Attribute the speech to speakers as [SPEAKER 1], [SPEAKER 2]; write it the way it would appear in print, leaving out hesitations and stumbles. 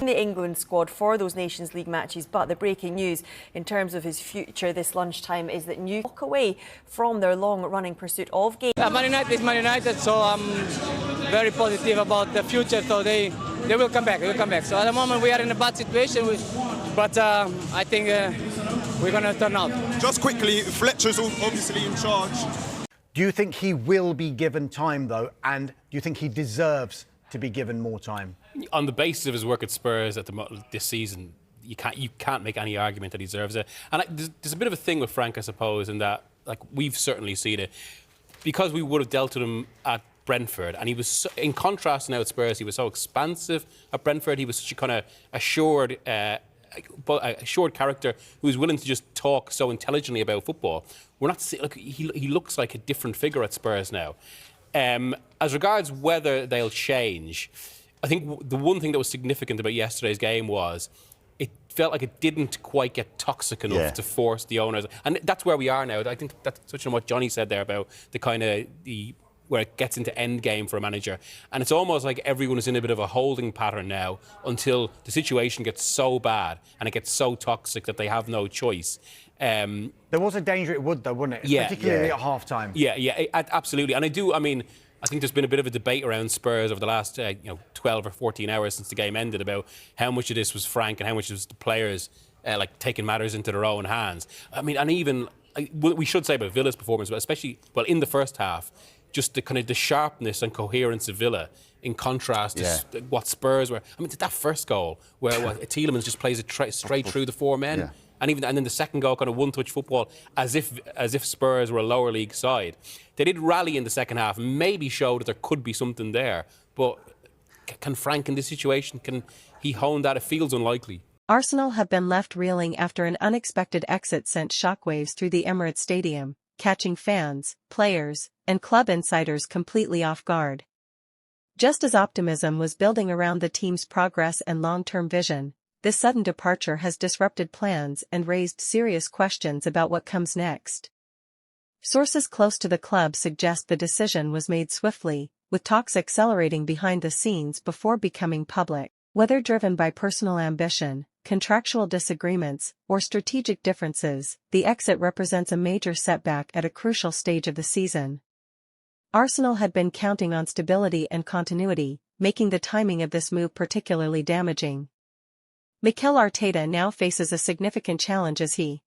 [SPEAKER 1] in the England squad for those Nations League matches. But the breaking news in terms of his future this lunchtime is that New walk away from their long-running pursuit of games.
[SPEAKER 2] Man United is Man United, so I'm very positive about the future. So they will come back. They will come back. So at the moment we are in a bad situation, but I think we're going to turn out.
[SPEAKER 3] Just quickly, Fletcher's obviously in charge.
[SPEAKER 4] Do you think he will be given time, though, and do you think he deserves to be given more time?
[SPEAKER 5] On the basis of his work at Spurs this season, you can't make any argument that he deserves it. And there's a bit of a thing with Frank, I suppose, in that we've certainly seen it because we would have dealt with him at Brentford, and he was in contrast now at Spurs. He was so expansive at Brentford. He was such a kind of assured character who was willing to just talk so intelligently about football. We're not he looks like a different figure at Spurs now. As regards whether they'll change, I think the one thing that was significant about yesterday's game was it felt like it didn't quite get toxic enough to force the owners. And that's where we are now. I think that's touching on what Johnny said there about where it gets into end game for a manager. And it's almost like everyone is in a bit of a holding pattern now until the situation gets so bad and it gets so toxic that they have no choice.
[SPEAKER 4] There was a danger it would, though, wouldn't it?
[SPEAKER 5] Yeah.
[SPEAKER 4] Particularly at half-time.
[SPEAKER 5] Yeah, absolutely. And I think there's been a bit of a debate around Spurs over the last 12 or 14 hours since the game ended about how much of this was Frank and how much was the players taking matters into their own hands. We should say about Villa's performance, but especially, in the first half, just the sharpness and coherence of Villa in contrast to what Spurs were. That first goal where Tielemans just plays it straight through the four men. Yeah. And then the second goal, kind of one-touch football, as if Spurs were a lower league side. They did rally in the second half, maybe showed that there could be something there. But can Frank, in this situation, can he hone that? It feels unlikely.
[SPEAKER 6] Arsenal have been left reeling after an unexpected exit sent shockwaves through the Emirates Stadium, catching fans, players, and club insiders completely off guard. Just as optimism was building around the team's progress and long-term vision, this sudden departure has disrupted plans and raised serious questions about what comes next. Sources close to the club suggest the decision was made swiftly, with talks accelerating behind the scenes before becoming public. Whether driven by personal ambition, contractual disagreements, or strategic differences, the exit represents a major setback at a crucial stage of the season. Arsenal had been counting on stability and continuity, making the timing of this move particularly damaging. Mikel Arteta now faces a significant challenge as he